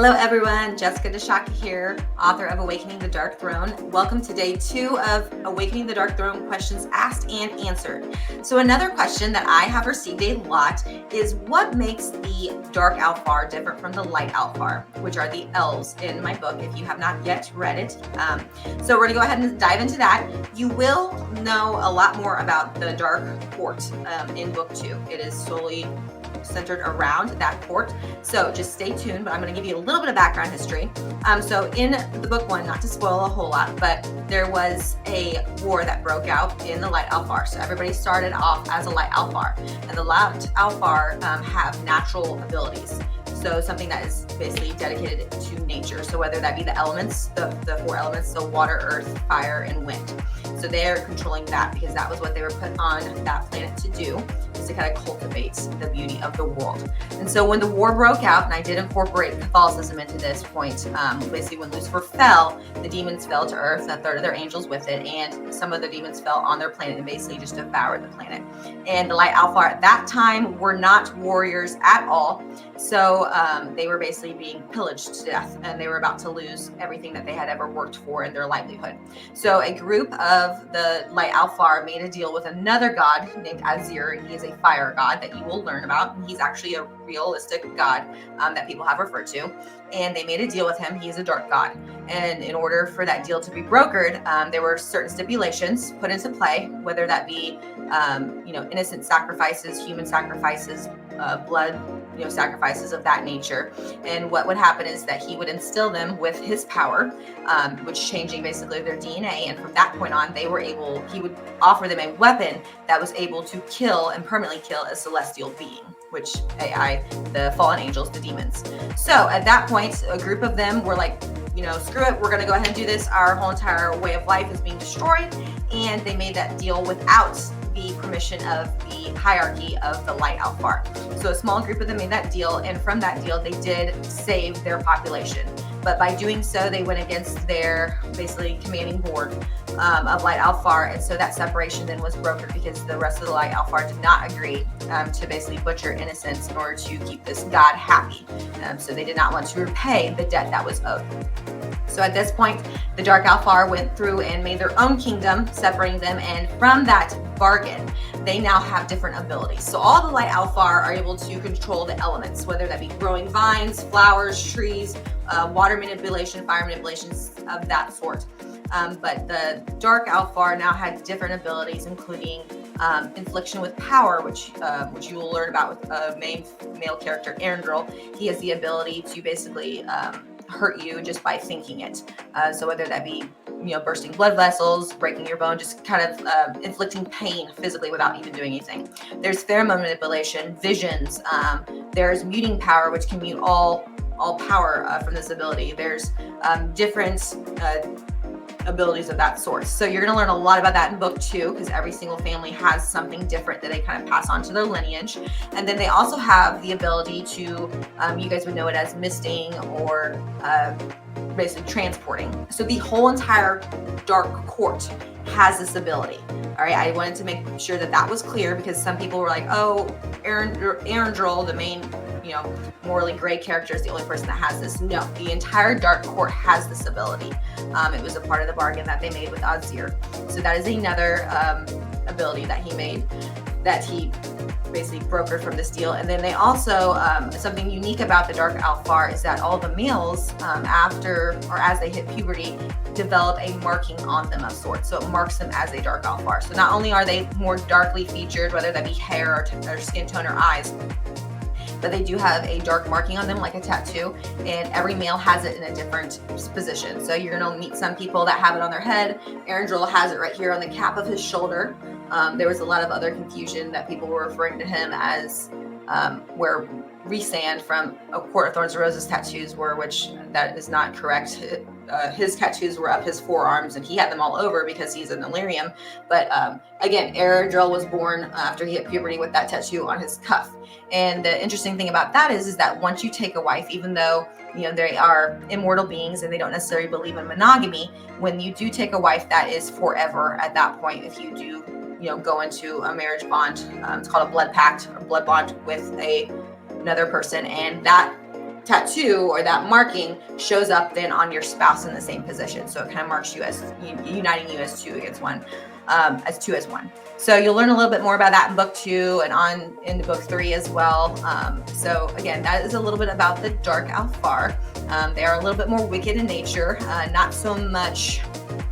Hello everyone, Jessica DeShaka here, author of Awakening the Dark Throne. Welcome to day 2 of Awakening the Dark Throne questions asked and answered. So another question that I have received a lot is what makes the Dark Alfar different from the Light Alfar, which are the elves in my book if you have not yet read it. So we're going to go ahead and dive into that. You will know a lot more about the Dark Court in book 2. It is solely centered around that court. So just stay tuned, but I'm going to give you a little bit of background history. So in the book 1, not to spoil a whole lot, but there was a war that broke out in the Light Alfar. So everybody started off as a Light Alfar, and the Light Alfar have natural abilities. So something that is basically dedicated to nature. So whether that be the elements, the 4 elements, so water, earth, fire, and wind. So they're controlling that because that was what they were put on that planet to do, is to kind of cultivate the beauty of the world. And so when the war broke out, and I did incorporate Catholicism into this point, basically when Lucifer fell, the demons fell to earth, a third of their angels with it, and some of the demons fell on their planet and basically just devoured the planet. And the Light Alfar at that time were not warriors at all. So they were basically being pillaged to death, and they were about to lose everything that they had ever worked for in their livelihood. So a group of the Light Alfar made a deal with another god named Azir. He is a fire god that you will learn about. He's actually a realistic god that people have referred to. And they made a deal with him. He is a dark god. And in order for that deal to be brokered, there were certain stipulations put into play, whether that be innocent sacrifices, human sacrifices, blood sacrifices of that nature. And what would happen is that he would instill them with his power, which changing basically their DNA. And from that point on, he would offer them a weapon that was able to kill and permanently kill a celestial being, which the fallen angels, the demons. So at that point, a group of them were like, screw it, we're going to go ahead and do this. Our whole entire way of life is being destroyed. And they made that deal without the permission of the hierarchy of the Light Alfar. So a small group of them made that deal, and from that deal, they did save their population. But by doing so, they went against their basically commanding board of Light Alfar, and so that separation then was brokered because the rest of the Light Alfar did not agree to basically butcher innocents in order to keep this god happy. So they did not want to repay the debt that was owed. So at this point, the Dark Alfar went through and made their own kingdom, separating them, and from that bargain, they now have different abilities. So all the Light Alfar are able to control the elements, whether that be growing vines, flowers, trees, water manipulation, fire manipulations of that sort. But the Dark Alfar now had different abilities, including infliction with power, which you will learn about with a main male character, Arendelle. He has the ability to basically hurt you just by thinking it. So whether that be bursting blood vessels, breaking your bone, just kind of inflicting pain physically without even doing anything. There's pheromone manipulation, visions. There's muting power, which can mute all power from this ability. There's different abilities of that sort. So you're going to learn a lot about that in book 2, because every single family has something different that they kind of pass on to their lineage. And then they also have the ability to, you guys would know it as misting or basically transporting. So the whole entire Dark Court has this ability. All right, I wanted to make sure that was clear, because some people were like, oh, Arendelle, the main morally gray character, is the only person that has this. No, the entire Dark Court has this ability. It was a part of the bargain that they made with Azir. So that is another ability that he made, that he basically brokered from this deal. And then they also, something unique about the Dark Alfar is that all the males, after or as they hit puberty, develop a marking on them of sorts. So it marks them as a Dark Alfar. So not only are they more darkly featured, whether that be hair or skin tone or eyes, but they do have a dark marking on them, like a tattoo, and every male has it in a different position. So you're gonna meet some people that have it on their head. Arendelle has it right here on the cap of his shoulder. There was a lot of other confusion that people were referring to him as where Rhysand from A Court of Thorns and Roses tattoos were, which that is not correct. His tattoos were up his forearms, and he had them all over because he's an Illyrian. But again, Arendelle was born after he hit puberty with that tattoo on his cuff. And the interesting thing about that is that once you take a wife, even though they are immortal beings and they don't necessarily believe in monogamy, when you do take a wife, that is forever at that point. If you do go into a marriage bond, it's called a blood pact or blood bond with another person, and that tattoo or that marking shows up then on your spouse in the same position. So it kind of marks you as uniting you as two against one, as two as one. So you'll learn a little bit more about that in book 2 and on into book 3 as well. So again, that is a little bit about the dark Alfar. They are a little bit more wicked in nature, not so much,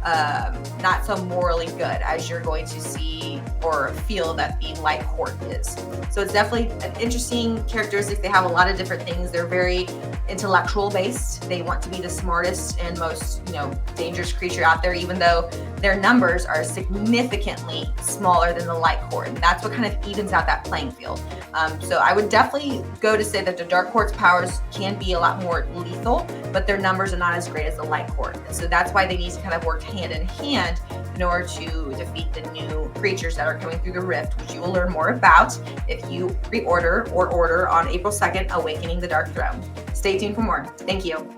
not so morally good as you're going to see or feel that the light court is. So it's definitely an interesting characteristic. They have a lot of different things. They're very intellectual based. They want to be the smartest and most, dangerous creature out there, even though their numbers are significantly smaller than the light court. And that's what kind of evens out that playing field. So I would definitely go to say that the dark court's powers can be a lot more lethal, but their numbers are not as great as the light court. So that's why they need to kind of work hand in hand in order to defeat the new creatures that are coming through the rift, which you will learn more about if you pre-order or order on April 2nd, Awakening the Dark Throne. Stay tuned for more. Thank you.